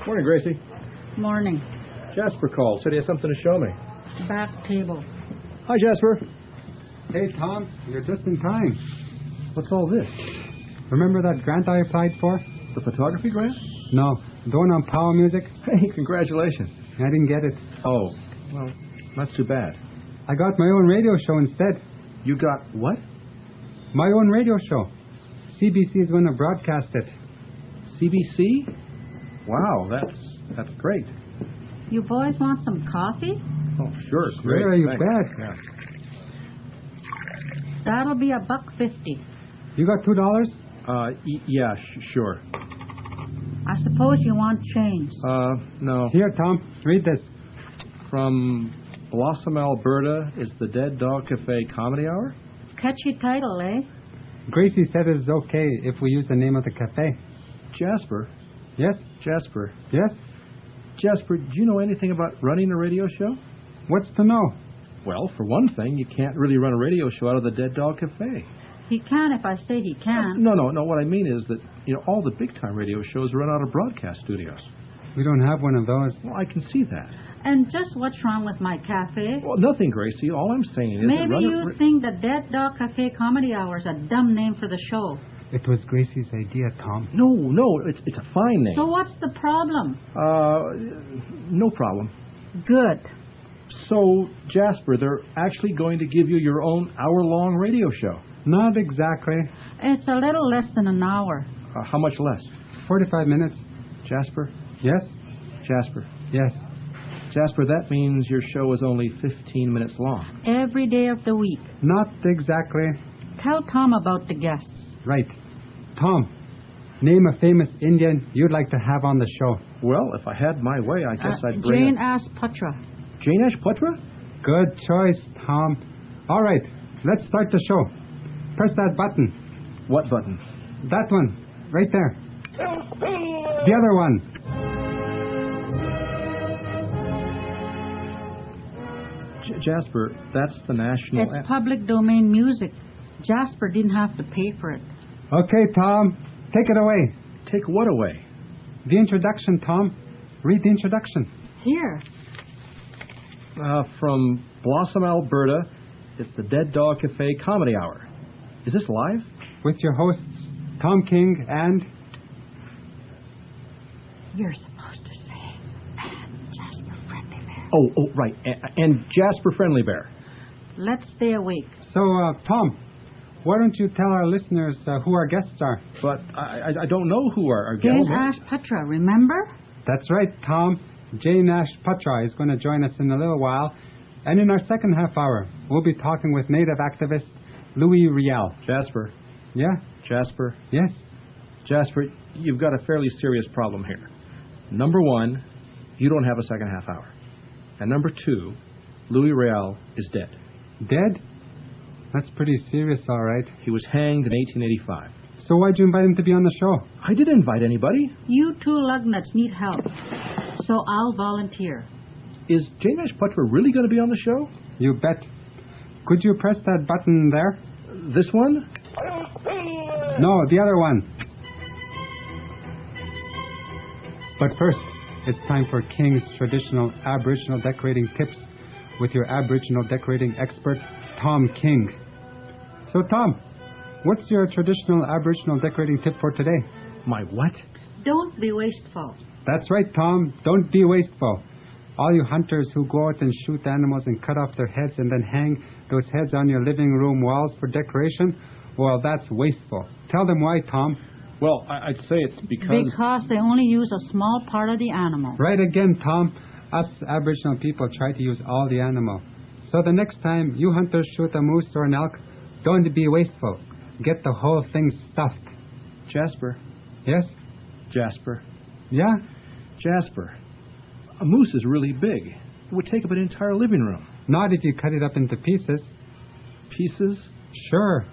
Morning, Gracie. Morning. Jasper called. Said he has something to show me. Back table. Hi, Jasper. Hey, Tom, you're just in time. What's all this? Remember that grant I applied for? The photography grant? No, the one on Power Music. Hey, congratulations. I didn't get it. Oh, well, that's too bad. I got my own radio show instead. You got what? My own radio show. CBC is going to broadcast it. CBC? Wow, that's great. You boys want some coffee? Oh, sure, great. Sure, you Thanks. bet. Yeah. That'll be $1.50. You got $2? Yeah, sure. I suppose you want change. No. Here, Tom, read this. From Blossom, Alberta, is the Dead Dog Cafe Comedy Hour? Catchy title, eh? Gracie said it's okay if we use the name of the cafe. Jasper? Yes? Jasper? Yes? Jasper, do you know anything about running a radio show? What's to know? Well, for one thing, you can't really run a radio show out of the Dead Dog Cafe. He can if I say he can. No. What I mean is that, all the big-time radio shows run out of broadcast studios. We don't have one of those. Well, I can see that. And just what's wrong with my cafe? Well, nothing, Gracie. All I'm saying is... Maybe you think the Dead Dog Cafe Comedy Hour is a dumb name for the show. It was Gracie's idea, Tom. No, it's a fine name. So what's the problem? No problem. Good. So, Jasper, they're actually going to give you your own hour-long radio show. Not exactly. It's a little less than an hour. How much less? 45 minutes. Jasper? Yes? Jasper. Yes. Jasper, that means your show is only 15 minutes long. Every day of the week. Not exactly. Tell Tom about the guests. Right. Tom, name a famous Indian you'd like to have on the show. Well, if I had my way, I guess I'd bring... Jane Ashputra. Jane Ashputra? Good choice, Tom. All right, let's start the show. Press that button. What button? That one, right there. The other one. Jasper, that's the national... It's public domain music. Jasper didn't have to pay for it. Okay, Tom, take it away. Take what away? The introduction, Tom. Read the introduction. Here. From Blossom, Alberta, it's the Dead Dog Cafe Comedy Hour. Is this live? With your hosts, Tom King and... You're supposed to say, and Jasper Friendly Bear. Oh, right. And Jasper Friendly Bear. Let's stay awake. So, Tom, why don't you tell our listeners who our guests are? But I don't know who our guests Jane are. Ashputra, remember? That's right, Tom. Jane Ashputra is going to join us in a little while. And in our second half hour, we'll be talking with Native activist Louis Riel. Jasper. Yeah? Jasper. Yes? Jasper, you've got a fairly serious problem here. Number one, you don't have a second half hour. And number two, Louis Riel is dead. Dead? That's pretty serious, all right. He was hanged in 1885. So why'd you invite him to be on the show? I didn't invite anybody. You two lugnuts need help. So I'll volunteer. Is Jane Ashputra really going to be on the show? You bet. Could you press that button there? This one? No, the other one. But first, it's time for King's traditional Aboriginal decorating tips with your Aboriginal decorating expert, Tom King. So, Tom, what's your traditional Aboriginal decorating tip for today? My what? Don't be wasteful. That's right, Tom. Don't be wasteful. All you hunters who go out and shoot animals and cut off their heads and then hang those heads on your living room walls for decoration, well, that's wasteful. Tell them why, Tom. Well, I'd say it's because... Because they only use a small part of the animal. Right again, Tom. Us Aboriginal people try to use all the animal. So the next time you hunters shoot a moose or an elk, don't be wasteful. Get the whole thing stuffed. Jasper. Yes? Jasper. Yeah? Jasper. A moose is really big. It would take up an entire living room. Not if you cut it up into pieces. Pieces? Sure.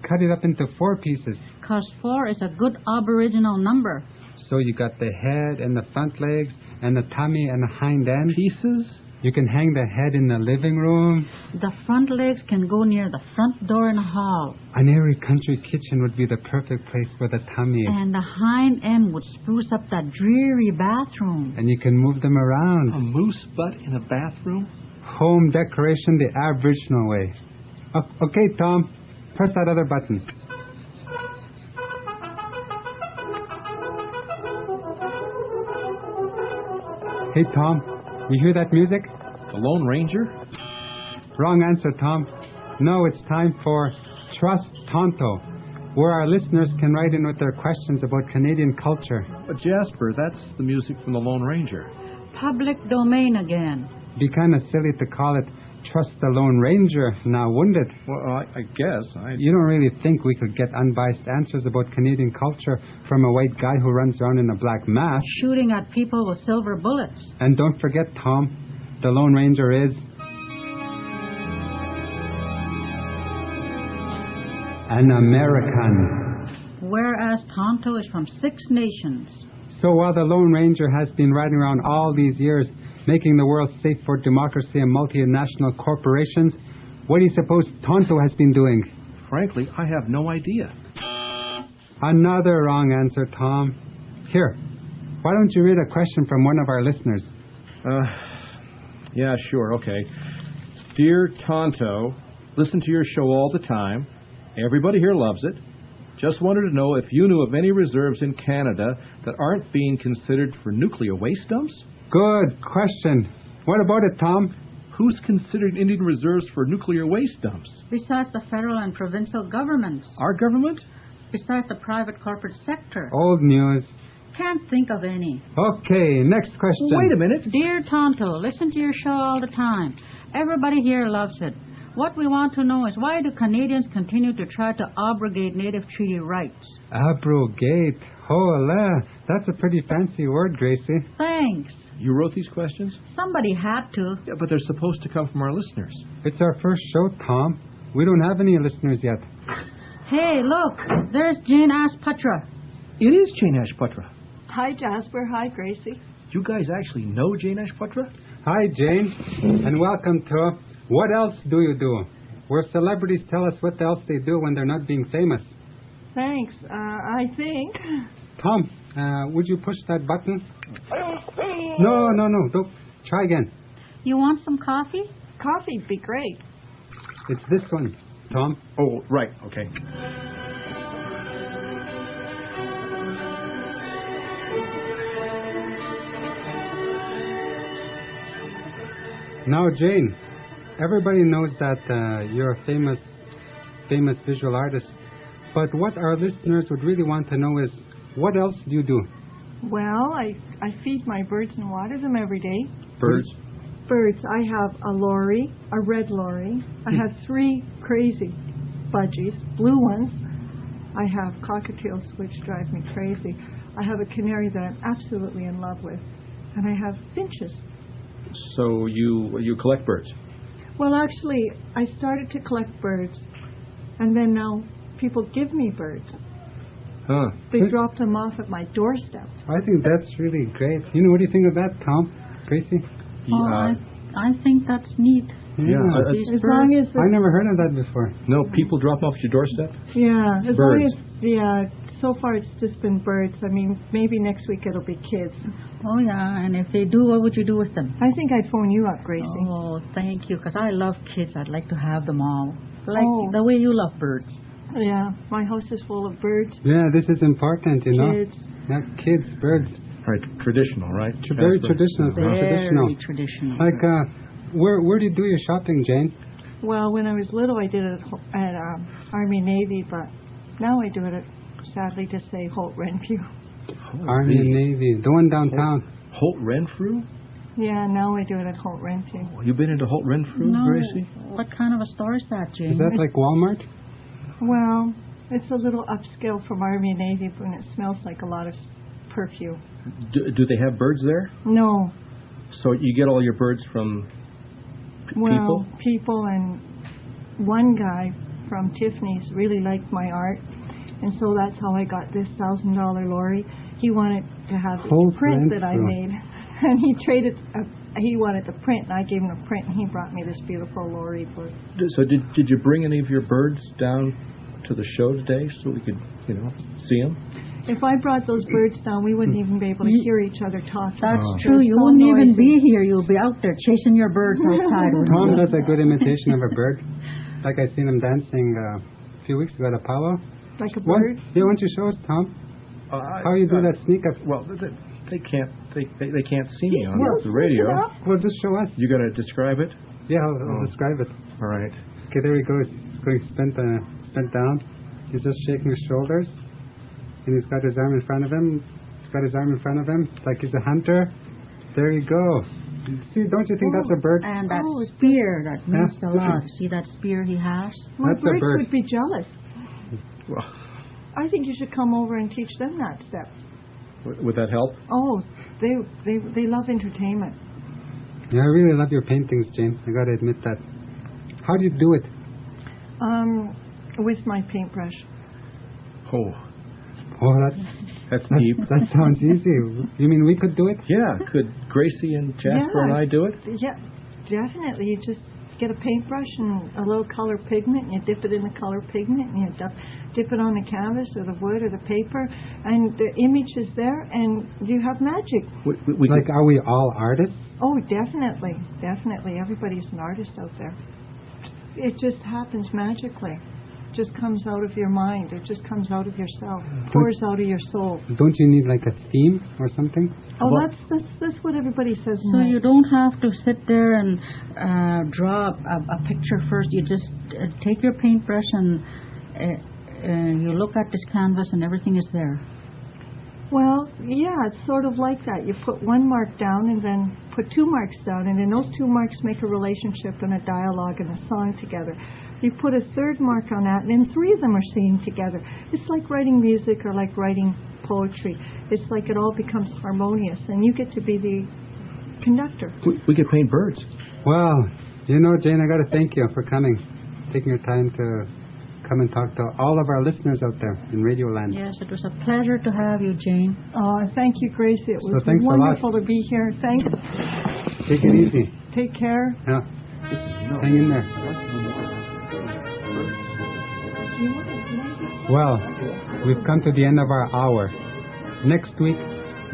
Cut it up into 4 pieces. 'Cause 4 is a good Aboriginal number. So you got the head and the front legs and the tummy and the hind end. Pieces? You can hang the head in the living room. The front legs can go near the front door in the hall. An airy country kitchen would be the perfect place for the tummy. And the hind end would spruce up that dreary bathroom. And you can move them around. A moose butt in a bathroom? Home decoration the Aboriginal way. Oh, okay, Tom. Press that other button. Hey, Tom. You hear that music? The Lone Ranger? Wrong answer, Tom. No, it's time for Trust Tonto, where our listeners can write in with their questions about Canadian culture. But Jasper, that's the music from the Lone Ranger. Public domain again. Be kind of silly to call it Trust the Lone Ranger now, wouldn't it? Well, I guess. You don't really think we could get unbiased answers about Canadian culture from a white guy who runs around in a black mask? Shooting at people with silver bullets. And don't forget, Tom, the Lone Ranger is an American. Whereas Tonto is from 6 nations. So while the Lone Ranger has been riding around all these years, making the world safe for democracy and multinational corporations, what do you suppose Tonto has been doing? Frankly, I have no idea. Another wrong answer, Tom. Here, why don't you read a question from one of our listeners? Yeah, sure, okay. Dear Tonto, listen to your show all the time. Everybody here loves it. Just wanted to know if you knew of any reserves in Canada that aren't being considered for nuclear waste dumps? Good question. What about it, Tom? Who's considered Indian reserves for nuclear waste dumps? Besides the federal and provincial governments. Our government? Besides the private corporate sector. Old news. Can't think of any. Okay, next question. Wait a minute. Dear Tonto, listen to your show all the time. Everybody here loves it. What we want to know is why do Canadians continue to try to abrogate Native Treaty rights? Abrogate. Hola. That's a pretty fancy word, Gracie. Thanks. You wrote these questions? Somebody had to. Yeah, but they're supposed to come from our listeners. It's our first show, Tom. We don't have any listeners yet. Hey, look. There's Jane Ashputra. It is Jane Ashputra. Hi, Jasper. Hi, Gracie. You guys actually know Jane Ashputra? Hi, Jane. And welcome to What Else Do You Do? Where celebrities tell us what else they do when they're not being famous. Thanks. I think. Tom, would you push that button? No. Don't. Try again. You want some coffee? Coffee'd be great. It's this one, Tom. Oh, right. Okay. Now, Jane, everybody knows that you're a famous visual artist. But what our listeners would really want to know is, what else do you do? Well, I feed my birds and water them every day. Birds? Birds. I have a lory, a red lory. I have 3 crazy budgies, blue ones. I have cockatiels, which drive me crazy. I have a canary that I'm absolutely in love with. And I have finches. So you collect birds? Well, actually, I started to collect birds. And then now people give me birds. Huh. They drop them off at my doorstep. I think that's really great. What do you think of that, Tom? Gracie? I think that's neat. Yeah. As long as I never heard of that before. No, people drop off at your doorstep? yeah, as Birds. long as so far it's just been birds. I mean, maybe next week it'll be kids. Oh, yeah. And if they do, what would you do with them? I think I'd phone you up, Gracie. Oh, thank you. Because I love kids. I'd like to have them all. Like Oh. the way you love birds. Yeah, my house is full of birds, Yeah, this is important, kids. Not kids, birds. Right, traditional, right? Very Jasper? traditional. Very traditional. Like, where do you do your shopping, Jane? Well, when I was little, I did it at Army Navy, but now I do it at, sadly to say, Holt Renfrew. Army and Navy. The one downtown. Holt Renfrew? Yeah, now I do it at Holt Renfrew. You been into Holt Renfrew, No. Gracie? What kind of a store is that, Jane? Is that like Walmart? Well, it's a little upscale from Army and Navy, and it smells like a lot of perfume. Do they have birds there? No. So you get all your birds from people? People, and one guy from Tiffany's really liked my art, and so that's how I got this $1,000 lorry. He wanted to have this Holt print that I Renfrew. made, and he traded a he wanted the print, and I gave him the print, and he brought me this beautiful Laurie book. So did you bring any of your birds down to the show today so we could, see them? If I brought those birds down, we wouldn't even be able to hear each other talking. That's true. You wouldn't even be here. You'll be out there chasing your birds outside. Tom does a good imitation of a bird. Like I seen him dancing a few weeks ago at a powwow. Like a bird? Why don't you show us, Tom? How you do that sneak up? Well, they can't see me on the radio. Well, just show us. You got to describe it? Yeah, I'll describe it. All right. Okay, there he goes. He's going spent down. He's just shaking his shoulders. And he's got his arm in front of him. Like he's a hunter. There you go. See, don't you think that's a bird? And that spear, that means a lot. See that spear he has? My That's a birds bird. would be jealous. Well, I think you should come over and teach them that step. would that help? Oh, they love entertainment. Yeah, I really love your paintings, Jane. I got to admit that. How do you do it? With my paintbrush. Oh, That's deep. that sounds easy. You mean we could do it? Yeah. Could Gracie and Jasper and I do it? Yeah, definitely. You just get a paintbrush and a little color pigment, and you dip it in the color pigment, and you dip it on the canvas or the wood or the paper, and the image is there, and you have magic. Are we all artists? Oh, definitely. Everybody's an artist out there. It just happens magically. It just comes out of your mind. It just comes out of yourself. Pours out of your soul. Don't you need like a theme or something? Oh, that's what everybody says. So you don't have to sit there and draw a picture first. You just take your paintbrush and you look at this canvas and everything is there. Well, yeah, it's sort of like that. You put one mark down and then put two marks down, and then those two marks make a relationship and a dialogue and a song together. You put a third mark on that, and then three of them are singing together. It's like writing music or like writing poetry. It's like it all becomes harmonious, and you get to be the conductor. We could paint birds. Well, Jane, I got to thank you for coming, taking your time to come and talk to all of our listeners out there in Radio Land. Yes, it was a pleasure to have you, Jane. Oh, thank you, Gracie. It was thanks wonderful to be here. Thanks. Take it easy. Take care. Yeah. Hang in there. Well, we've come to the end of our hour. Next week,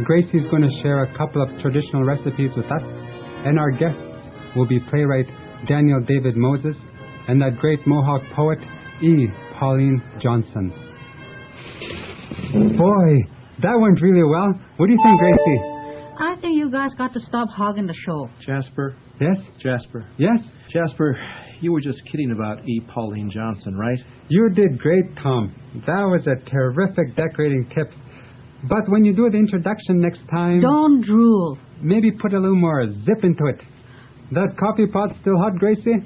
Gracie's going to share a couple of traditional recipes with us, and our guests will be playwright Daniel David Moses and that great Mohawk poet, E. Pauline Johnson. Boy, that went really well. What do you think, Gracie? I think you guys got to stop hogging the show. Jasper? Yes? Jasper. Yes? Jasper, you were just kidding about E. Pauline Johnson, right? You did great, Tom. That was a terrific decorating tip. But when you do the introduction next time... Don't drool. Maybe put a little more zip into it. That coffee pot's still hot, Gracie?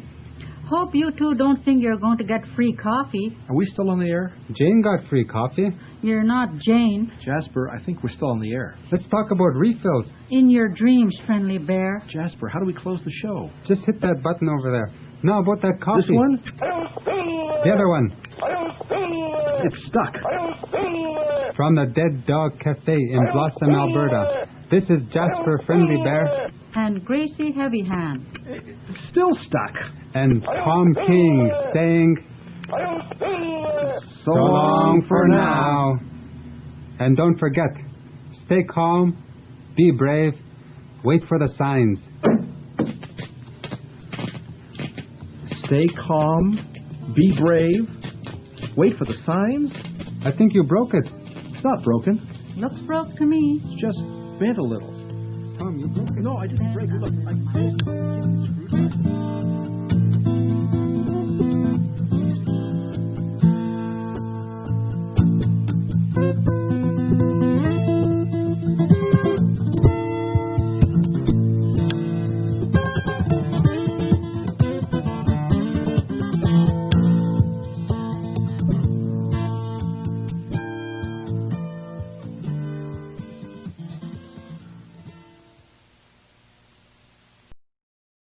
Hope you two don't think you're going to get free coffee. Are we still on the air? Jane got free coffee. You're not Jane. Jasper, I think we're still on the air. Let's talk about refills. In your dreams, friendly bear. Jasper, how do we close the show? Just hit that button over there. Now about that coffee. This one? The other one. It's stuck. From the Dead Dog Cafe in Blossom, Alberta. This is Jasper Friendly Bear. And Gracie Heavy Hand. It's still stuck. And Tom King saying... So long for now. And don't forget, stay calm, be brave, wait for the signs. Stay calm, be brave, wait for the signs. I think you broke it. It's not broken. Looks broke to me. It's just bent a little. Tom, you broke it. No, I didn't break it. Look,